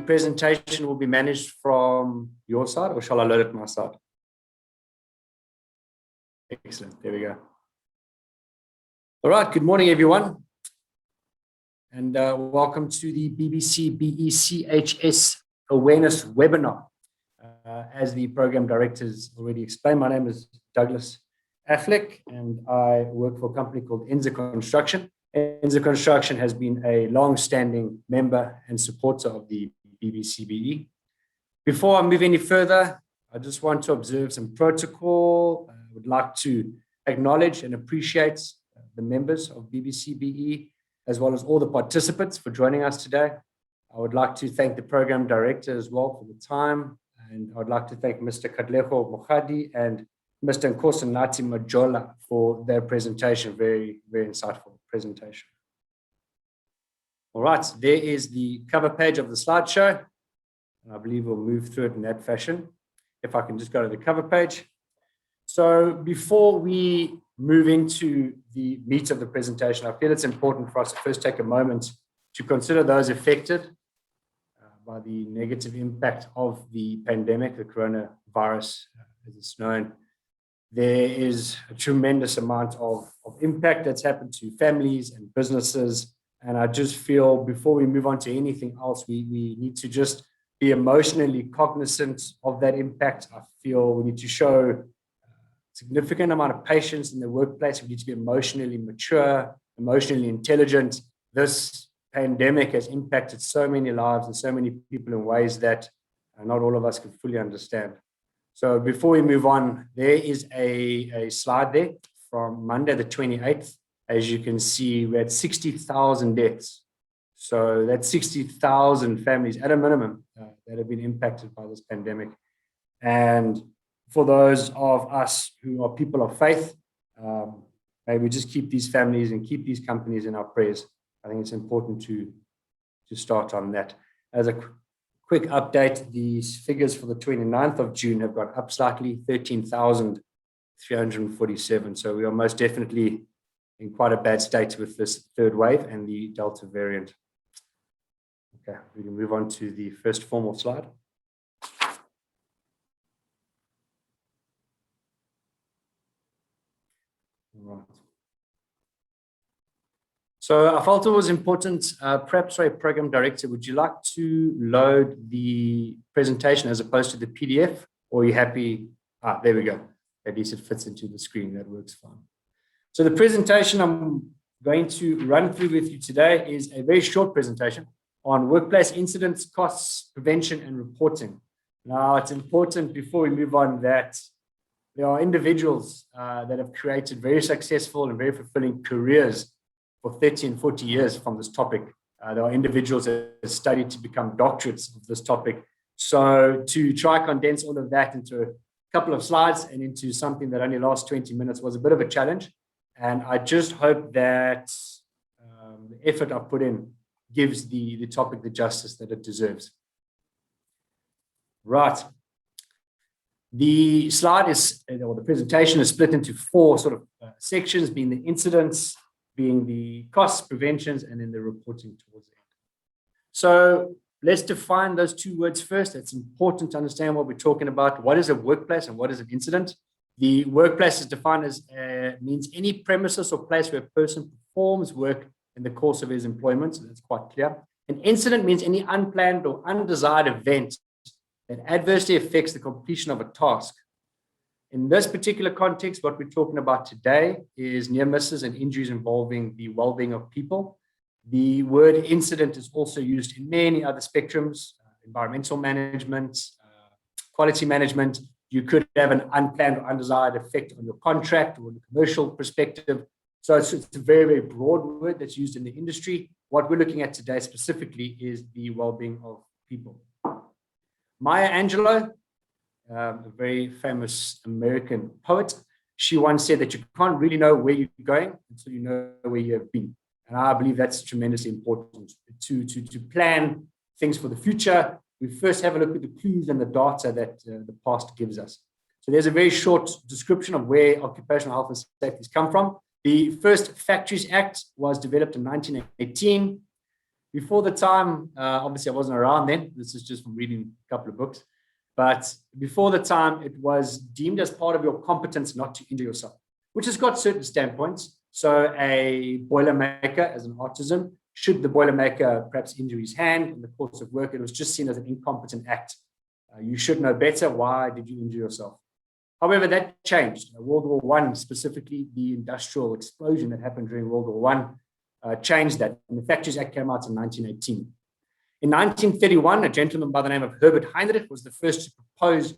presentation will be managed from your side, or shall I load it my side? Excellent. There we go. All right. Good morning, everyone. And welcome to the BBC BE CHS Awareness Webinar. As the program director has already explained, my name is Douglas Affleck, and I work for a company called Enza Construction. Enza Construction has been a long-standing member and supporter of the BBC BE. Before I move any further, I just want to observe some protocol. I would like to acknowledge and appreciate the members of BBC BE, as well as all the participants for joining us today. I would like to thank the program director as well for the time. And I would like to thank Mr. Kadleho Mokhadi and Mr. Nkosanati Majola for their presentation. Very, very insightful presentation. All right, there is the cover page of the slideshow. And I believe we'll move through it in that fashion. If I can just go to the cover page. So before we move into the meat of the presentation, I feel it's important for us to first take a moment to consider those affected by the negative impact of the pandemic, the coronavirus, as it's known. There is a tremendous amount of impact that's happened to families and businesses. And I just feel before we move on to anything else, we need to just be emotionally cognizant of that impact. I feel we need to show a significant amount of patience in the workplace. We need to be emotionally mature, emotionally intelligent. This pandemic has impacted so many lives and so many people in ways that not all of us can fully understand. So before we move on, there is a slide there from Monday, the 28th. As you can see, we had 60,000 deaths. So that's 60,000 families at a minimum that have been impacted by this pandemic. And for those of us who are people of faith, may we just keep these families and keep these companies in our prayers. I think it's important to start on that. As a quick update, these figures for the 29th of June have gone up slightly, 13,347. So we are most definitely in quite a bad state with this third wave and the Delta variant. Okay, we can move on to the first formal slide. All right. So I felt it was important, perhaps a program director, would you like to load the presentation as opposed to the PDF, or are you happy? There we go. At least it fits into the screen, that works fine. So the presentation I'm going to run through with you today is a very short presentation on workplace incidents, costs, prevention, and reporting. Now, it's important before we move on that there are individuals that have created very successful and very fulfilling careers for 30 and 40 years from this topic. There are individuals that have studied to become doctorates of this topic. So to try condense all of that into a couple of slides and into something that only lasts 20 minutes was a bit of a challenge. And I just hope that the effort I put in gives the topic the justice that it deserves. Right. The slide is, or the presentation is split into four sort of sections, being the incidents, being the costs, preventions, and then the reporting towards the end. So let's define those two words first. It's important to understand what we're talking about. What is a workplace and what is an incident? The workplace is defined as means any premises or place where a person performs work in the course of his employment. So that's quite clear. An incident means any unplanned or undesired event that adversely affects the completion of a task. In this particular context, what we're talking about today is near misses and injuries involving the well-being of people. The word incident is also used in many other spectrums, environmental management, quality management. You could have an unplanned or undesired effect on your contract or the commercial perspective. So it's a very, very broad word that's used in the industry. What we're looking at today specifically is the well-being of people. Maya Angelou, a very famous American poet, she once said that you can't really know where you're going until you know where you have been. And I believe that's tremendously important to plan things for the future. We first have a look at the clues and the data that the past gives us. So there's a very short description of where occupational health and safety has come from. The first Factories Act was developed in 1918. Before the time, obviously I wasn't around then. This is just from reading a couple of books. But before the time, it was deemed as part of your competence not to injure yourself, which has got certain standpoints. So a boilermaker as an artisan, should the boilermaker perhaps injure his hand in the course of work, it was just seen as an incompetent act. You should know better. Why did you injure yourself? However, that changed. World War I, specifically the industrial explosion that happened during World War I, changed that. And the Factories Act came out in 1918. In 1931, a gentleman by the name of Herbert Heinrich was the first to propose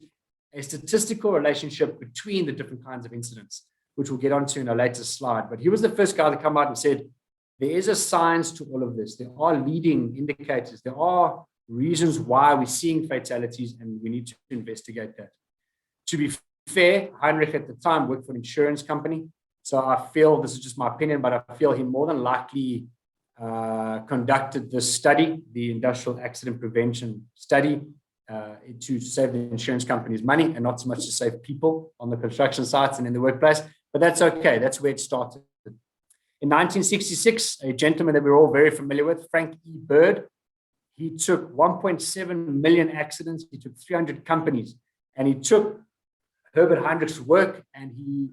a statistical relationship between the different kinds of incidents, which we'll get onto in a later slide. But he was the first guy to come out and said, there is a science to all of this. There are leading indicators. There are reasons why we're seeing fatalities, and we need to investigate that. To be fair, Heinrich at the time worked for an insurance company. So I feel, this is just my opinion, but I feel he more than likely conducted this study, the industrial accident prevention study, to save the insurance company's money and not so much to save people on the construction sites and in the workplace. But that's okay. That's where it started. In 1966, a gentleman that we're all very familiar with, Frank E. Bird, he took 1.7 million accidents. He took 300 companies, and he took Herbert Heinrich's work and he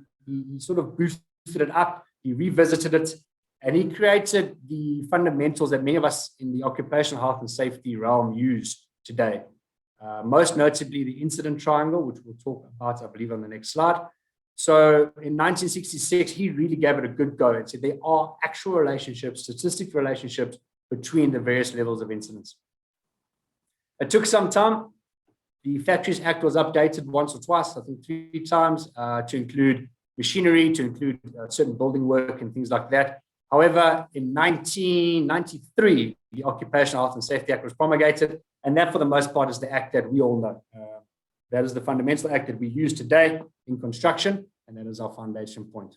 sort of boosted it up. He revisited it, and he created the fundamentals that many of us in the occupational health and safety realm use today. Most notably, the incident triangle, which we'll talk about, I believe, on the next slide. So in 1966, he really gave it a good go and said there are actual relationships, statistical relationships between the various levels of incidents. It took some time. The Factories Act was updated once or twice, I think 3 times, to include machinery, to include certain building work and things like that. However, in 1993, the Occupational Health and Safety Act was promulgated, and that, for the most part, is the act that we all know. That is the fundamental act that we use today in construction, and that is our foundation point.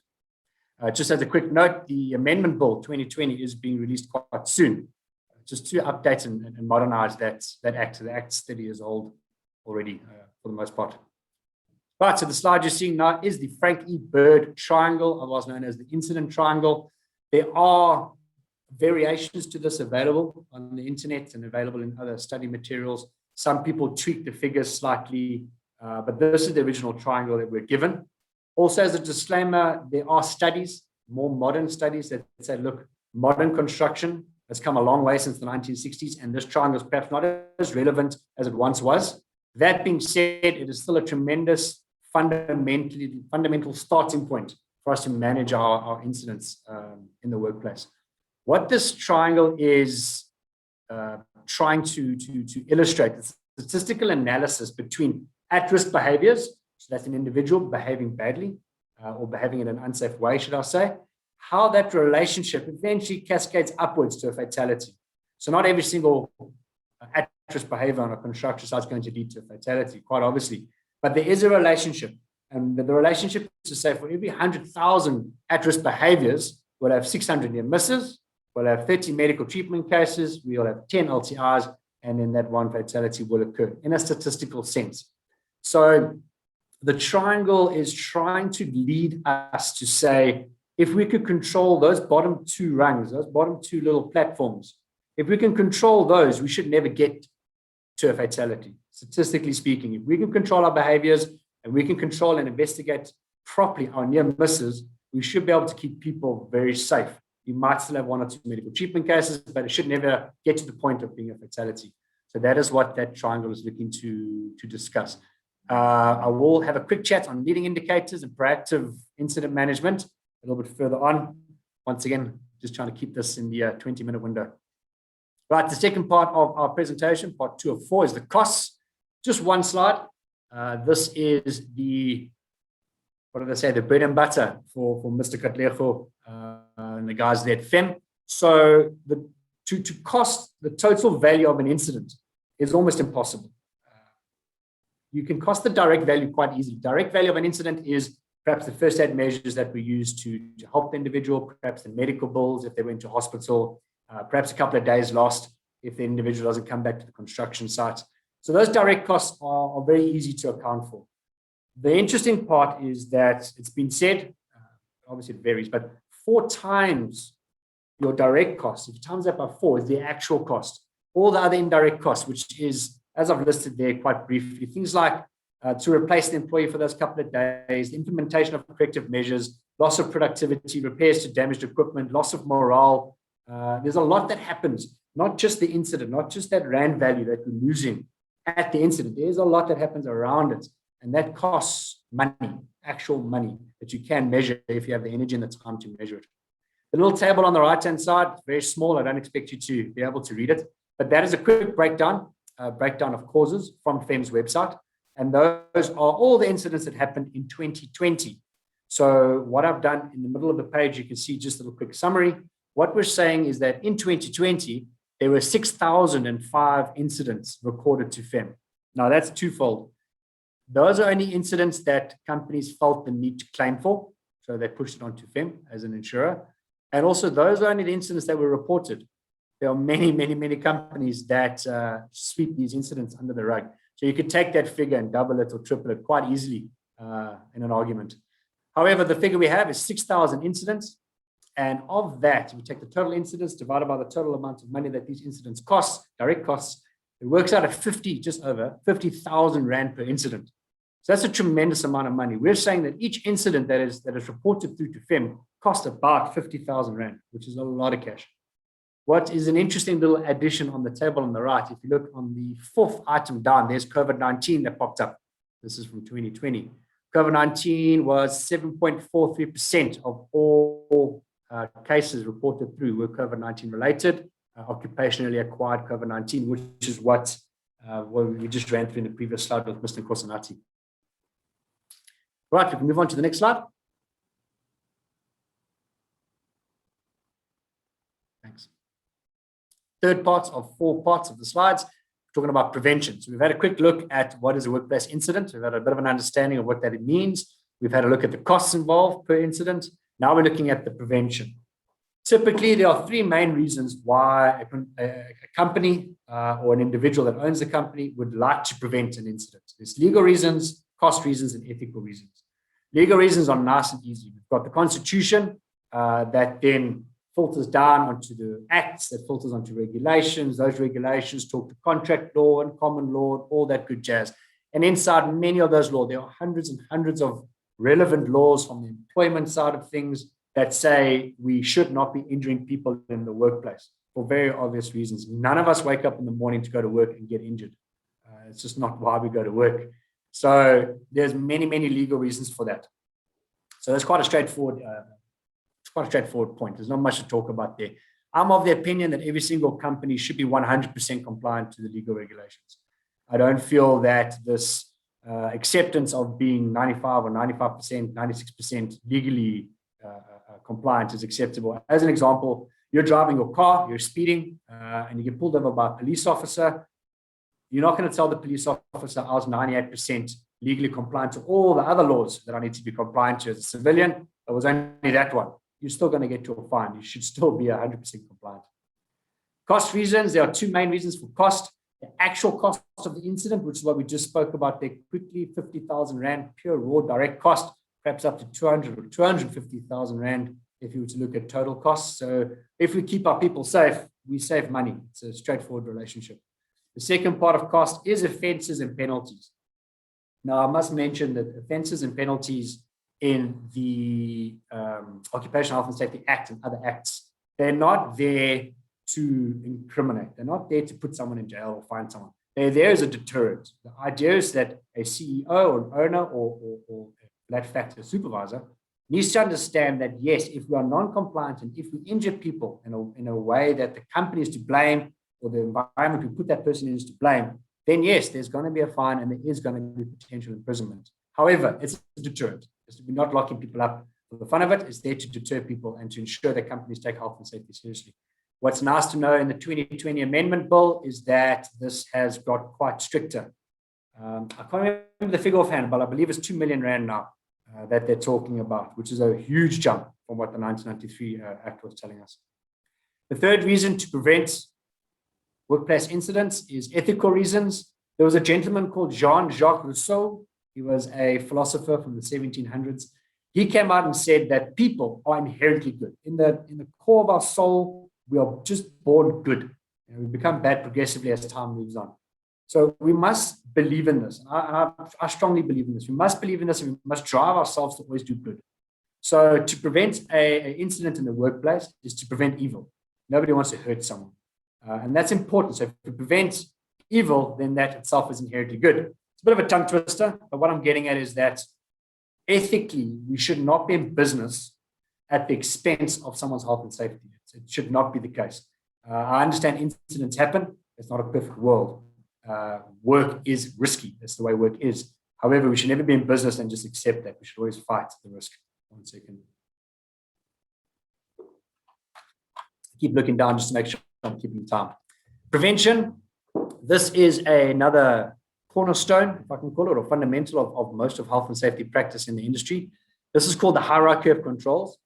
Just as a quick note, the Amendment Bill 2020 is being released quite soon, just to update and modernize that act. The act's 30 years old already, for the most part. Right, so the slide you're seeing now is the Frank E. Bird triangle, otherwise known as the incident triangle. There are variations to this available on the internet and available in other study materials. Some people tweak the figures slightly, but this is the original triangle that we're given. Also, as a disclaimer, there are studies, more modern studies, that say, look, modern construction has come a long way since the 1960s, and this triangle is perhaps not as relevant as it once was. That being said, it is still a tremendous fundamental starting point for us to manage our incidents in the workplace. What this triangle is trying to illustrate the statistical analysis between at-risk behaviors, so that's an individual behaving badly or behaving in an unsafe way, should I say, how that relationship eventually cascades upwards to a fatality. So not every single at-risk behavior on a construction site is going to lead to a fatality, quite obviously, but there is a relationship. And the relationship is to say for every 100,000 at-risk behaviors, we'll have 600 near misses, we'll have 30 medical treatment cases, we'll have 10 LTIs, and then that one fatality will occur in a statistical sense. So the triangle is trying to lead us to say, if we could control those bottom 2 rungs, those bottom 2 little platforms, if we can control those, we should never get to a fatality, statistically speaking. If we can control our behaviors and we can control and investigate properly our near misses, we should be able to keep people very safe. You might still have 1 or 2 medical treatment cases, but it should never get to the point of being a fatality. So that is what that triangle is looking to discuss. I will have a quick chat on leading indicators and proactive incident management a little bit further on. Once again, just trying to keep this in the 20-minute window. Right, the second part of our presentation, part 2 of 4, is the costs. Just one slide. This is the, what did I say, the bread and butter for Mr. Katlego and the guys there at FEM. So to cost the total value of an incident is almost impossible. You can cost the direct value quite easily. Direct value of an incident is perhaps the first aid measures that we use to help the individual, perhaps the medical bills if they went to hospital, perhaps a couple of days lost if the individual doesn't come back to the construction site. So those direct costs are very easy to account for. The interesting part is that it's been said, obviously it varies, but 4 times your direct cost, if you times that by 4, is the actual cost. All the other indirect costs, which is, as I've listed there quite briefly, things like to replace the employee for those couple of days, the implementation of corrective measures, loss of productivity, repairs to damaged equipment, loss of morale. There's a lot that happens, not just the incident, not just that rand value that we're losing at the incident. There's a lot that happens around it, and that costs money, actual money that you can measure if you have the energy and the time to measure it. The little table on the right-hand side, very small. I don't expect you to be able to read it, but that is a quick breakdown of causes from FEM's website. And those are all the incidents that happened in 2020. So what I've done in the middle of the page, you can see just a little quick summary. What we're saying is that in 2020, there were 6,005 incidents recorded to FEM. Now that's twofold. Those are only incidents that companies felt the need to claim for. So they pushed it onto FEM as an insurer. And also those are only the incidents that were reported. There are many, many, many companies that sweep these incidents under the rug. So you could take that figure and double it or triple it quite easily in an argument. However, the figure we have is 6,000 incidents. And of that, we take the total incidents divided by the total amount of money that these incidents cost, direct costs, it works out at just over 50,000 Rand per incident. So that's a tremendous amount of money. We're saying that each incident that is reported through to FEM costs about 50,000 Rand, which is a lot of cash. What is an interesting little addition on the table on the right, if you look on the 4th item down, there's COVID-19 that popped up. This is from 2020. COVID-19 was 7.43% of all cases reported through were COVID-19 related, occupationally acquired COVID-19, which is what we just ran through in the previous slide with Mr. Nkosanati. Right, we can move on to the next slide. Thanks. Third part of 4 parts of the slides, talking about prevention. So we've had a quick look at what is a workplace incident. We've had a bit of an understanding of what that means. We've had a look at the costs involved per incident. Now we're looking at the prevention. Typically, there are 3 main reasons why a company or an individual that owns a company would like to prevent an incident. There's legal reasons, cost reasons, and ethical reasons. Legal reasons are nice and easy. We've got the Constitution that then filters down onto the acts, that filters onto regulations. Those regulations talk to contract law and common law, all that good jazz. And inside many of those laws, there are hundreds and hundreds of relevant laws from the employment side of things that say we should not be injuring people in the workplace for very obvious reasons. None of us wake up in the morning to go to work and get injured. It's just not why we go to work. So there's many, many legal reasons for that. So that's quite a straightforward point. There's not much to talk about there. I'm of the opinion that every single company should be 100% compliant to the legal regulations. I don't feel that this acceptance of being 95 or 95%, 96% legally compliant is acceptable. As an example, you're driving your car, you're speeding, and you get pulled over by a police officer. You're not going to tell the police officer I was 98% legally compliant to all the other laws that I need to be compliant to as a civilian. It was only that one. You're still going to get your fine. You should still be 100% compliant. Cost reasons, there are 2 main reasons for cost. The actual cost of the incident, which is what we just spoke about there quickly, 50,000 Rand, pure raw direct cost, perhaps up to 200 or 250,000 Rand if you were to look at total costs. So if we keep our people safe, we save money. It's a straightforward relationship. The second part of cost is offences and penalties. Now, I must mention that offences and penalties in the Occupational Health and Safety Act and other acts, they're not there to incriminate. They're not there to put someone in jail or find someone. They're there as a deterrent. The idea is that a CEO or an owner or that fact, a supervisor needs to understand that, yes, if we are non-compliant and if we injure people in a way that the company is to blame or the environment we put that person in is to blame, then yes, there's going to be a fine and there is going to be potential imprisonment. However, it's a deterrent. We're not locking people up for the fun of it. It's there to deter people and to ensure that companies take health and safety seriously. What's nice to know in the 2020 Amendment Bill is that this has got quite stricter. I can't remember the figure offhand, but I believe it's 2 million Rand now that they're talking about, which is a huge jump from what the 1993 Act was telling us. The third reason to prevent workplace incidents is ethical reasons. There was a gentleman called Jean-Jacques Rousseau. He was a philosopher from the 1700s. He came out and said that people are inherently good. In the core of our soul, we are just born good. And we become bad progressively as time moves on. So we must believe in this. And I strongly believe in this. We must believe in this, and we must drive ourselves to always do good. So to prevent an incident in the workplace is to prevent evil. Nobody wants to hurt someone. And that's important. So if we prevent evil, then that itself is inherently good. It's a bit of a tongue twister, but what I'm getting at is that ethically, we should not be in business at the expense of someone's health and safety. It should not be the case. I understand incidents happen. It's not a perfect world. Work is risky. That's the way work is. However, we should never be in business and just accept that. We should always fight the risk. 1 second. Keep looking down just to make sure I'm keeping time. Prevention. This is another cornerstone, if I can call it, or fundamental of most of health and safety practice in the industry. This is called the hierarchy of controls.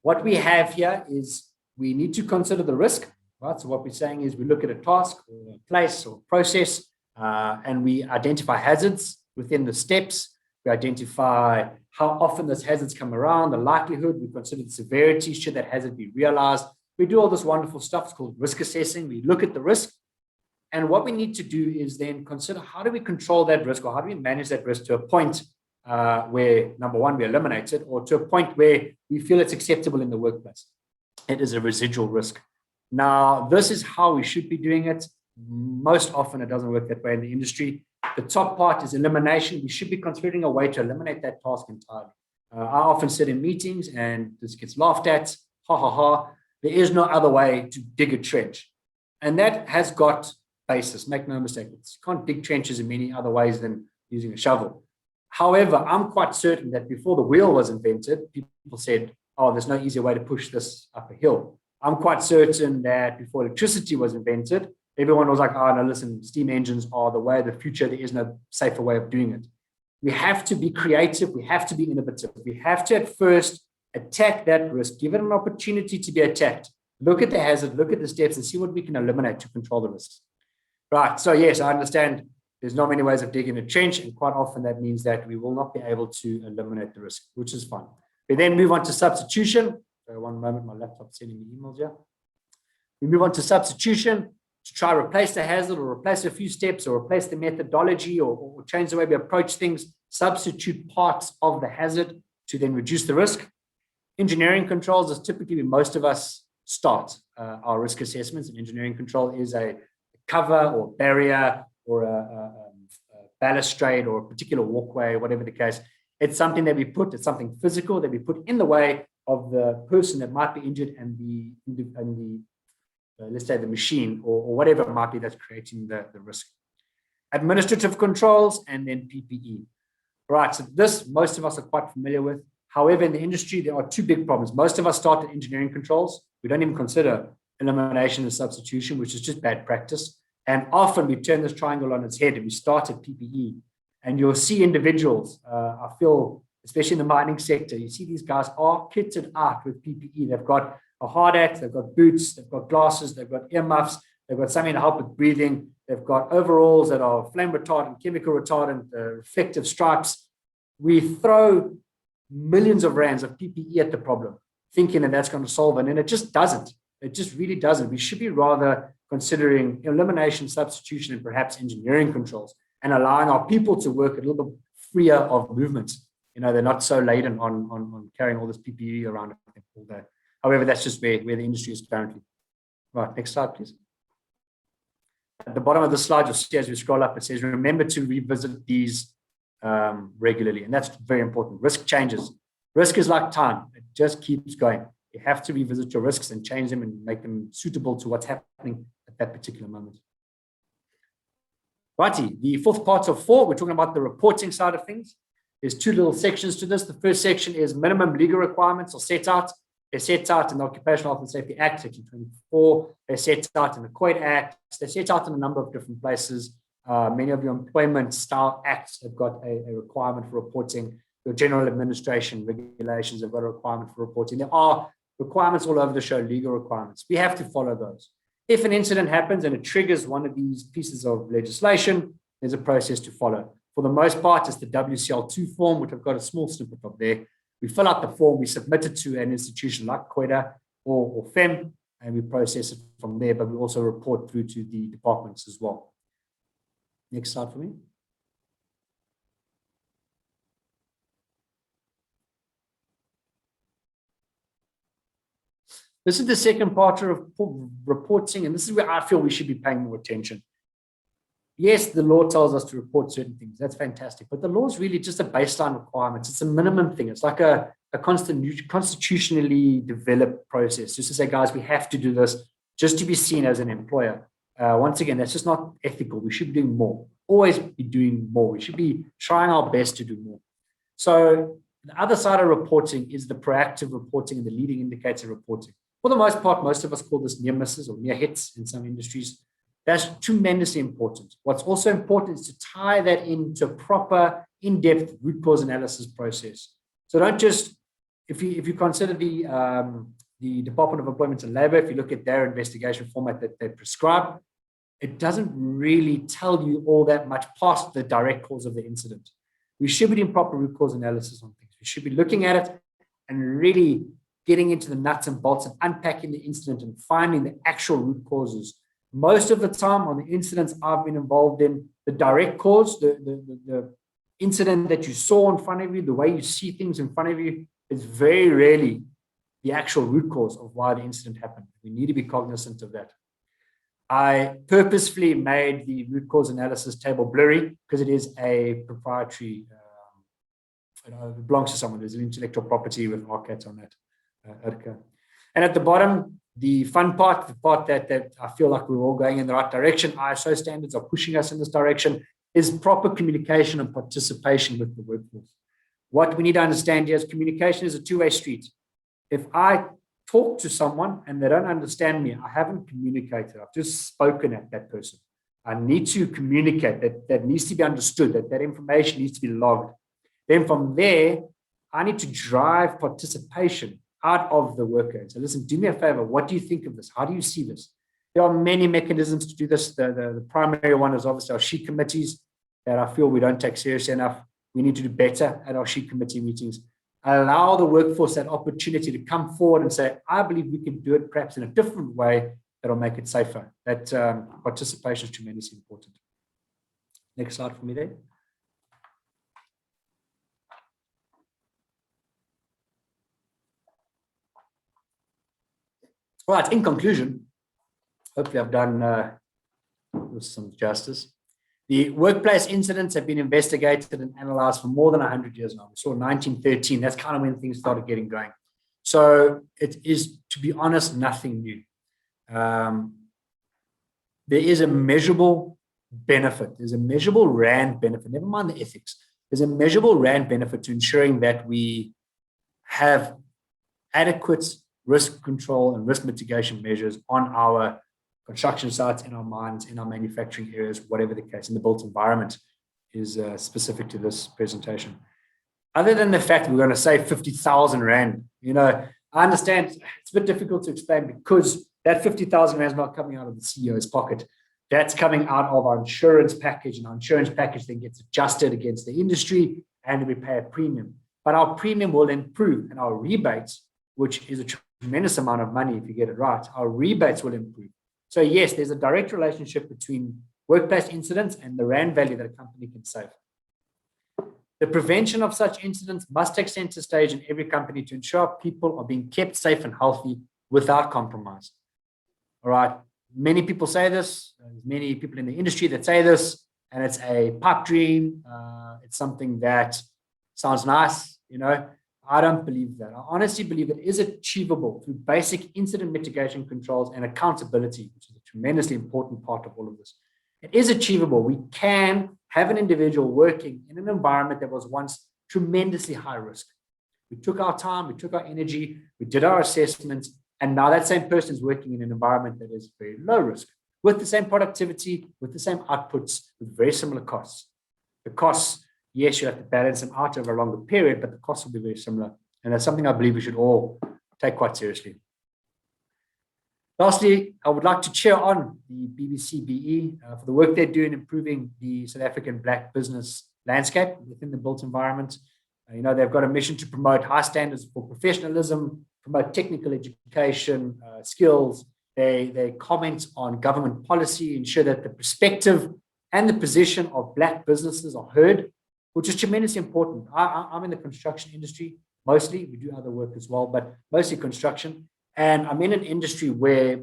What we have here is we need to consider the risk, right? So what we're saying is we look at a task or a place or process, and we identify hazards within the steps. We identify how often those hazards come around, the likelihood. We consider the severity, should that hazard be realized. We do all this wonderful stuff. It's called risk assessing. We look at the risk. And what we need to do is then consider how do we control that risk, or how do we manage that risk to a point where, number one, we eliminate it, or to a point where we feel it's acceptable in the workplace. It is a residual risk. Now, this is how we should be doing it. Most often, it doesn't work that way in the industry. The top part is elimination. We should be considering a way to eliminate that task entirely. I often sit in meetings and this gets laughed at. Ha, ha, ha. There is no other way to dig a trench. And that has got basis. Make no mistake. You can't dig trenches in many other ways than using a shovel. However, I'm quite certain that before the wheel was invented, people said, oh, there's no easier way to push this up a hill. I'm quite certain that before electricity was invented, everyone was like, oh, no, listen, steam engines are the way of the future. There is no safer way of doing it. We have to be creative. We have to be innovative. We have to at first attack that risk, give it an opportunity to be attacked. Look at the hazard, look at the steps, and see what we can eliminate to control the risks. Right. So yes, I understand there's not many ways of digging a trench, and quite often that means that we will not be able to eliminate the risk, which is fine. We then move on to substitution. So 1 moment, my laptop's sending me emails here. We move on to substitution to try to replace the hazard, or replace a few steps, or replace the methodology, or change the way we approach things, substitute parts of the hazard to then reduce the risk. Engineering controls is typically where most of us start our risk assessments. And engineering control is a cover or barrier or a balustrade or a particular walkway, whatever the case. It's something that we put, it's something physical that we put in the way of the person that might be injured and the let's say the machine or whatever it might be that's creating the risk. Administrative controls and then PPE. Right, so this most of us are quite familiar with. However, in the industry, there are two big problems. Most of us start at engineering controls. We don't even consider elimination and substitution, which is just bad practice. And often we turn this triangle on its head and we start at PPE. And you'll see individuals, I feel, especially in the mining sector, you see these guys are kitted out with PPE. They've got a hard hat, they've got boots, they've got glasses, they've got earmuffs, they've got something to help with breathing. They've got overalls that are flame retardant, chemical retardant, reflective stripes. We throw millions of rands of PPE at the problem, thinking that that's going to solve it, and it just doesn't. It just really doesn't. We should be rather considering elimination, substitution, and perhaps engineering controls, and allowing our people to work a little bit freer of movements. You know, they're not so laden on carrying all this PPE around all day. However, that's just where the industry is currently. Right, next slide, please. At the bottom of the slide, you'll see as we scroll up, it says, remember to revisit these regularly. And that's very important. Risk changes. Risk is like time. It just keeps going. You have to revisit your risks and change them and make them suitable to what's happening at that particular moment. Righty, the fourth part of 4, we're talking about the reporting side of things. There's 2 little sections to this. The first section is minimum legal requirements or set out. They're set out in the Occupational Health and Safety Act, Section 24. They're set out in the CHS Act. They're set out in a number of different places. Many of your employment style acts have got a requirement for reporting. Your general administration regulations have got a requirement for reporting. There are requirements all over the show, legal requirements. We have to follow those. If an incident happens and it triggers one of these pieces of legislation, there's a process to follow. For the most part, it's the WCL2 form, which I've got a small snippet of there. We fill out the form, we submit it to an institution like CHS or FEM, and we process it from there, but we also report through to the departments as well. Next slide for me. This is the second part of reporting, and this is where I feel we should be paying more attention. Yes, the law tells us to report certain things. That's fantastic. But the law is really just a baseline requirement. It's a minimum thing. It's like a constitutionally developed process. Just to say, guys, we have to do this just to be seen as an employer. Once again, that's just not ethical. We should be doing more. Always be doing more. We should be trying our best to do more. So the other side of reporting is the proactive reporting and the leading indicator reporting. For the most part, most of us call this near misses or near hits in some industries. That's tremendously important. What's also important is to tie that into a proper, in-depth root cause analysis process. So don't just, if you consider the Department of Employment and Labor, if you look at their investigation format that they prescribe, it doesn't really tell you all that much past the direct cause of the incident. We should be doing proper root cause analysis on things. We should be looking at it and really getting into the nuts and bolts and unpacking the incident and finding the actual root causes. Most of the time on the incidents I've been involved in, the direct cause, the incident that you saw in front of you, the way you see things in front of you, is very rarely the actual root cause of why the incident happened. We need to be cognizant of that. I purposefully made the root cause analysis table blurry because it is a proprietary, it belongs to someone. There's an intellectual property with RCAT on that. And at the bottom, the fun part, the part that I feel like we're all going in the right direction, ISO standards are pushing us in this direction, is proper communication and participation with the workforce. What we need to understand here is communication is a two-way street. If I talk to someone and they don't understand me, I haven't communicated. I've just spoken at that person. I need to communicate. That needs to be understood, that information needs to be logged. Then from there, I need to drive participation out of the worker. So listen, do me a favor. What do you think of this? How do you see this? There are many mechanisms to do this. The primary one is obviously our SHE committees that I feel we don't take seriously enough. We need to do better at our SHE committee meetings. Allow the workforce that opportunity to come forward and say, I believe we can do it perhaps in a different way that'll make it safer. That participation is tremendously important. Next slide for me there. All right, in conclusion, hopefully I've done with some justice. The workplace incidents have been investigated and analyzed for more than 100 years now. We saw 1913, that's kind of when things started getting going. So it is, to be honest, nothing new. There is a measurable benefit. There's a measurable RAND benefit, never mind the ethics. There's a measurable RAND benefit to ensuring that we have adequate risk control and risk mitigation measures on our construction sites, in our mines, in our manufacturing areas, whatever the case, in the built environment is specific to this presentation. Other than the fact we're going to save 50,000 Rand, I understand it's a bit difficult to explain because that 50,000 Rand is not coming out of the CEO's pocket. That's coming out of our insurance package, and our insurance package then gets adjusted against the industry and we pay a premium. But our premium will improve and our rebates, which is a tremendous amount of money if you get it right, our rebates will improve. So yes, there's a direct relationship between workplace incidents and the RAND value that a company can save. The prevention of such incidents must take center stage in every company to ensure people are being kept safe and healthy without compromise. All right, many people say this, there's many people in the industry that say this, and it's a pipe dream. It's something that sounds nice, I don't believe that. I honestly believe it is achievable through basic incident mitigation controls and accountability, which is a tremendously important part of all of this. It is achievable. We can have an individual working in an environment that was once tremendously high risk. We took our time, we took our energy, we did our assessments, and now that same person is working in an environment that is very low risk, with the same productivity, with the same outputs, with very similar costs. The costs, yes, you have to balance them out over a longer period, but the costs will be very similar. And that's something I believe we should all take quite seriously. Lastly, I would like to cheer on the BBC BE for the work they're doing improving the South African Black business landscape within the built environment. They've got a mission to promote high standards for professionalism, promote technical education, skills. They comment on government policy, ensure that the perspective and the position of Black businesses are heard, which is tremendously important. I'm in the construction industry mostly. We do other work as well, but mostly construction. And I'm in an industry where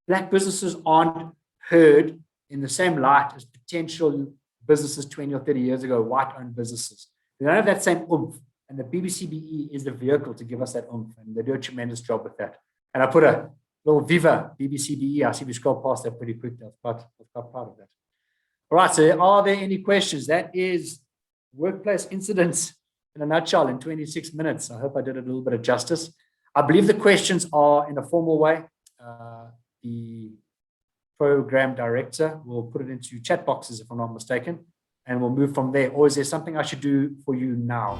Black businesses aren't heard in the same light as potential businesses 20 or 30 years ago, white-owned businesses. They don't have that same oomph, and the BBCBE is the vehicle to give us that oomph, and they do a tremendous job with that. And I put a little Viva BBCBE. I see we scroll past that pretty quickly. I was quite proud of that. All right, so are there any questions? That is workplace incidents in a nutshell in 26 minutes. I hope I did a little bit of justice. I believe the questions are in a formal way. The program director will put it into chat boxes, if I'm not mistaken, and we'll move from there. Or is there something I should do for you now?